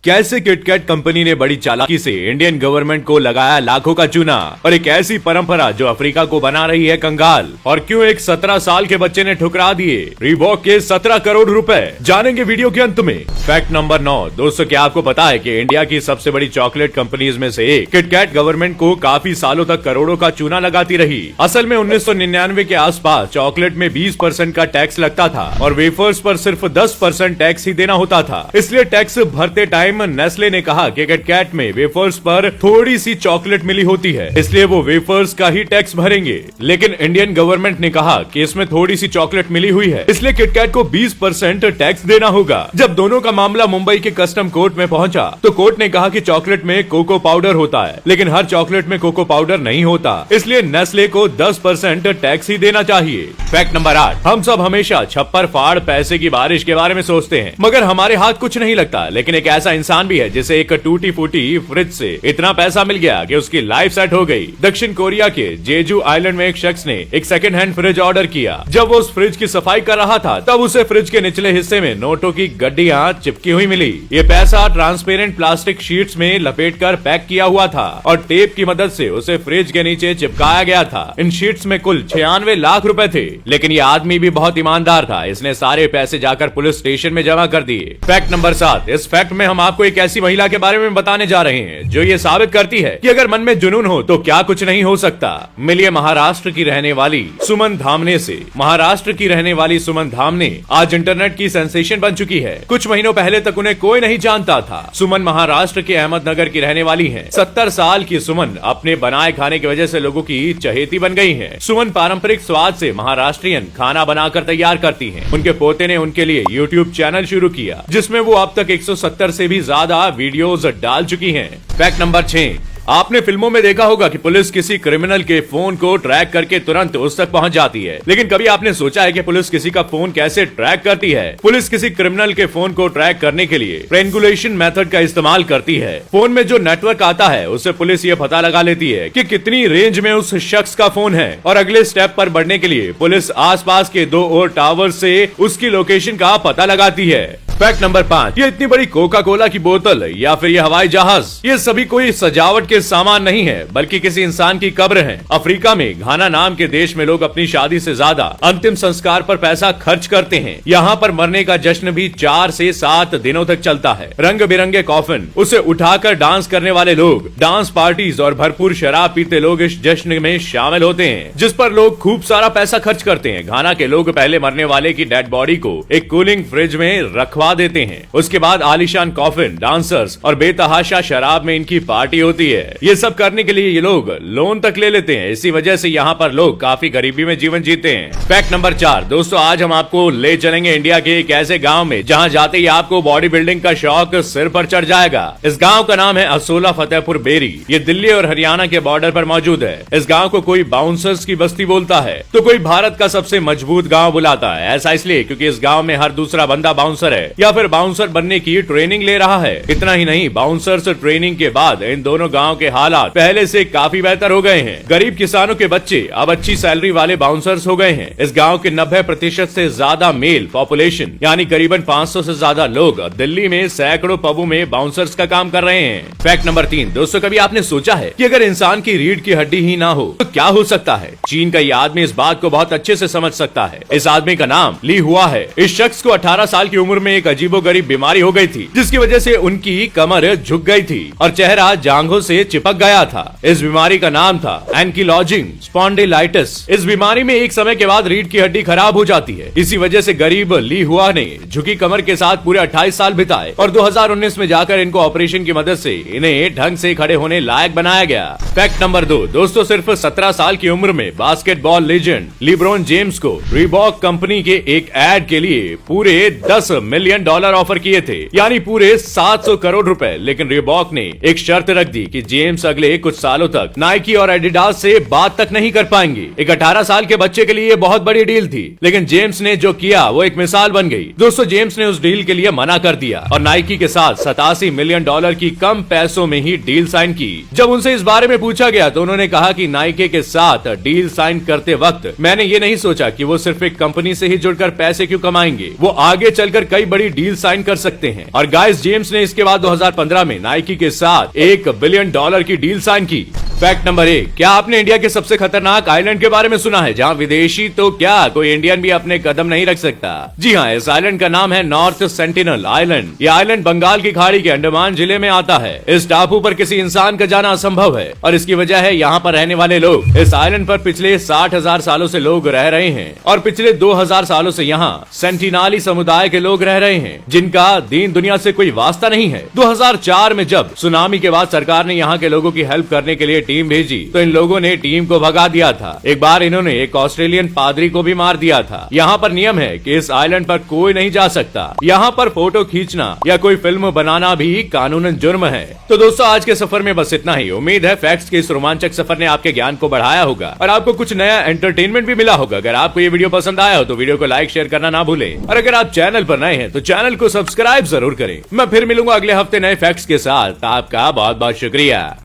कैसे KitKat company ने बड़ी चालाकी से इंडियन गवर्नमेंट को लगाया लाखों का चूना और एक ऐसी परंपरा जो अफ्रीका को बना रही है कंगाल, और क्यों एक 17 साल के बच्चे ने ठुकरा दिए रीबॉक के 17 करोड़ रुपए, जानेंगे वीडियो के अंत में। Fact number 9। दोस्तों, क्या आपको पता है कि इंडिया की सबसे बड़ी चॉकलेट कंपनीज में से एक किटकैट गवर्नमेंट को काफी सालों तक करोड़ों का चूना लगाती रही। असल में 1999 के आसपास चॉकलेट में 20% का टैक्स लगता था और वेफर्स पर सिर्फ 10% टैक्स ही देना होता था। इसलिए टैक्स भरते टाइम नेस्ले ने कहा कि किटकैट में वेफर्स पर थोड़ी सी चॉकलेट मिली होती है, इसलिए वो वेफर्स का ही टैक्स भरेंगे। लेकिन इंडियन गवर्नमेंट ने कहा कि इसमें थोड़ी सी चॉकलेट मिली हुई है, इसलिए किटकैट को 20% टैक्स देना होगा। जब दोनों का मामला मुंबई के कस्टम कोर्ट में पहुंचा तो कोर्ट ने कहा कि चॉकलेट में कोको पाउडर होता है, लेकिन हर चॉकलेट में कोको पाउडर नहीं होता, इसलिए नेस्ले को 10% टैक्स ही देना चाहिए। Fact number 8। हम सब हमेशा छप्पर फाड़ पैसे की बारिश के बारे में सोचते हैं, मगर हमारे हाथ कुछ नहीं लगता। लेकिन एक ऐसा इंसान भी है जिसे एक टूटी फूटी फ्रिज से इतना पैसा मिल गया कि उसकी लाइफ सेट हो गई। दक्षिण कोरिया के जेजू आइलैंड में एक शख्स ने एक सेकंड हैंड फ्रिज ऑर्डर किया। जब वो उस फ्रिज की सफाई कर रहा था तब उसे फ्रिज के निचले हिस्से में नोटों की गड्डियां चिपकी हुई मिली। ये पैसा ट्रांसपेरेंट प्लास्टिक शीट्स में लपेटकर पैक किया हुआ था और टेप की मदद से उसे फ्रिज के नीचे चिपकाया गया था। इन शीट्स में कुल 96 लाख रुपए थे। लेकिन ये आदमी भी बहुत ईमानदार था, इसने सारे पैसे जाकर पुलिस स्टेशन में जमा कर दिए। Fact number 7। इस फैक्ट में हम आपको एक ऐसी महिला के बारे में बताने जा रहे हैं जो ये साबित करती है कि अगर मन में जुनून हो तो क्या कुछ नहीं हो सकता। मिलिए महाराष्ट्र की रहने वाली सुमन धामने से। महाराष्ट्र की रहने वाली सुमन धामने आज इंटरनेट की सेंसेशन बन चुकी है। कुछ महीनों पहले तक उन्हें कोई नहीं जानता था। सुमन महाराष्ट्र के अहमदनगर की रहने वाली है। 70 साल की सुमन अपने बनाए खाने की वजह से लोगों की चहेती बन गई है। सुमन पारंपरिक स्वाद से महाराष्ट्रियन खाना बनाकर तैयार करती है। उनके पोते ने उनके लिए यूट्यूब चैनल शुरू किया जिसमें वो अब तक 170 से भी ज्यादा वीडियोस डाल चुकी हैं। Fact number 6। आपने फिल्मों में देखा होगा कि पुलिस किसी क्रिमिनल के फोन को ट्रैक करके तुरंत उस तक पहुंच जाती है, लेकिन कभी आपने सोचा है कि पुलिस किसी का फोन कैसे ट्रैक करती है? पुलिस किसी क्रिमिनल के फोन को ट्रैक करने के लिए ट्रिएंगुलेशन मेथड का इस्तेमाल करती है। फोन में जो नेटवर्क आता है उससे पुलिस ये पता लगा लेती है कि कितनी रेंज में उस शख्स का फोन है, और अगले स्टेप पर बढ़ने के लिए पुलिस आसपास के 2 और टावर से उसकी लोकेशन का पता लगाती है। Fact number 5। ये इतनी बड़ी कोका कोला की बोतल या फिर ये हवाई जहाज, ये सभी कोई सजावट के सामान नहीं है, बल्कि किसी इंसान की कब्र है। अफ्रीका में घाना नाम के देश में लोग अपनी शादी से ज्यादा अंतिम संस्कार पर पैसा खर्च करते हैं। यहाँ पर मरने का जश्न भी 4 से 7 दिनों तक चलता है। रंग बिरंगे कॉफिन, उसे उठाकर डांस करने वाले लोग, डांस पार्टीज और भरपूर शराब पीते लोग इस जश्न में शामिल होते हैं, जिस पर लोग खूब सारा पैसा खर्च करते हैं। घाना के लोग पहले मरने वाले की डेड बॉडी को एक कूलिंग फ्रिज में रखवा देते हैं। उसके बाद आलीशान कॉफिन, डांसर्स और बेतहाशा शराब में इनकी पार्टी होती है। ये सब करने के लिए ये लोग लोन तक ले लेते हैं। इसी वजह से यहाँ पर लोग काफी गरीबी में जीवन जीते हैं। Fact number 4। दोस्तों, आज हम आपको ले चलेंगे इंडिया के एक ऐसे गांव में जहाँ जाते ही आपको बॉडी बिल्डिंग का शौक सिर पर चढ़ जाएगा। इस गाँव का नाम है असोला फतेहपुर बेरी। ये दिल्ली और हरियाणा के बॉर्डर पर मौजूद है। इस गाँव को कोई बाउंसर्स की बस्ती बोलता है तो कोई भारत का सबसे मजबूत गाँव बुलाता है। ऐसा इसलिए क्योंकि इस गाँव में हर दूसरा बंदा बाउंसर है या फिर बाउंसर बनने की ट्रेनिंग ले रहा है। इतना ही नहीं, बाउंसर्स ट्रेनिंग के बाद इन दोनों गांव के हालात पहले से काफी बेहतर हो गए हैं। गरीब किसानों के बच्चे अब अच्छी सैलरी वाले बाउंसर्स हो गए हैं। इस गांव के 90% से ज्यादा मेल पॉपुलेशन यानी करीबन 500 से ज्यादा लोग दिल्ली में सैकड़ों पबों में बाउंसर्स का काम कर रहे हैं। Fact number 3। दोस्तों, कभी आपने सोचा है कि अगर इंसान की रीढ़ की हड्डी ही ना हो तो क्या हो सकता है? चीन का ये आदमी इस बात को बहुत अच्छे से समझ सकता है। इस आदमी का नाम ली हुआ है। इस शख्स को 18 साल की उम्र में एक अजीबोगरीब बीमारी हो गई थी, जिसकी वजह से उनकी कमर झुक गई थी और चेहरा जांघों से चिपक गया था। इस बीमारी का नाम था एंकिलॉजिंग स्पॉन्डिलाइटिस। इस बीमारी में एक समय के बाद रीढ़ की हड्डी खराब हो जाती है। इसी वजह से गरीब ली हुआ ने झुकी कमर के साथ पूरे 28 साल बिताए और 2019 में जाकर इनको ऑपरेशन की मदद से इन्हें ढंग से खड़े होने लायक बनाया गया। Fact number 2। दोस्तों, सिर्फ 17 साल की उम्र में बास्केटबॉल लेजेंड लिब्रॉन जेम्स को रीबॉक कंपनी के एक एड के लिए पूरे $10 मिलियन ऑफर किए थे, यानी पूरे 700 करोड़ रुपए। लेकिन रीबॉक ने एक शर्त रख दी कि जेम्स अगले कुछ सालों तक नाइकी और एडिडास से बात तक नहीं कर पाएंगे। एक 18 साल के बच्चे के लिए बहुत बड़ी डील थी, लेकिन जेम्स ने जो किया वो एक मिसाल बन गई। दोस्तों, जेम्स ने उस डील के लिए मना कर दिया और नाइकी के साथ $87 मिलियन की कम पैसों में ही डील साइन की। जब उनसे इस बारे में पूछा गया तो उन्होंने कहा कि नाइकी के साथ डील साइन करते वक्त मैंने ये नहीं सोचा कि वो सिर्फ एक कंपनी से ही जुड़कर पैसे क्यों कमाएंगे, वो आगे चलकर कई बड़ी डील साइन कर सकते हैं। और गाइस जेम्स ने इसके बाद 2015 में नाइकी के साथ $1 बिलियन की डील साइन की। फैक्ट नंबर 1, क्या आपने इंडिया के सबसे खतरनाक आइलैंड के बारे में सुना है जहां विदेशी तो क्या कोई इंडियन भी अपने कदम नहीं रख सकता? जी हाँ, इस आइलैंड का नाम है नॉर्थ सेंटिनल आइलैंड। ये आइलैंड बंगाल की खाड़ी के अंडमान जिले में आता है। इस टापू पर किसी इंसान का जाना असंभव है और इसकी वजह है यहाँ पर रहने वाले लोग। इस आइलैंड पर पिछले 60,000 सालों से लोग रह रहे हैं और पिछले 2000 सालों से यहाँ सेंटिनाली समुदाय के लोग रह रहे हैं जिनका दीन दुनिया से कोई वास्ता नहीं है। 2004 में जब सुनामी के बाद सरकार ने यहाँ के लोगों की हेल्प करने के लिए टीम भेजी तो इन लोगों ने टीम को भगा दिया था। एक बार इन्होंने एक ऑस्ट्रेलियन पादरी को भी मार दिया था। यहाँ पर नियम है कि इस आइलैंड पर कोई नहीं जा सकता। यहाँ पर फोटो खींचना या कोई फिल्म बनाना भी कानूनन जुर्म है। तो दोस्तों आज के सफर में बस इतना ही। उम्मीद है फैक्ट्स के इस रोमांचक सफर ने आपके ज्ञान को बढ़ाया होगा और आपको कुछ नया एंटरटेनमेंट भी मिला होगा। अगर आपको ये वीडियो पसंद आया हो तो वीडियो को लाइक शेयर करना ना भूलें और अगर आप चैनल पर नए हैं तो चैनल को सब्सक्राइब जरूर करें। मैं फिर मिलूंगा अगले हफ्ते नए फैक्ट्स के साथ। आपका बहुत बहुत शुक्रिया।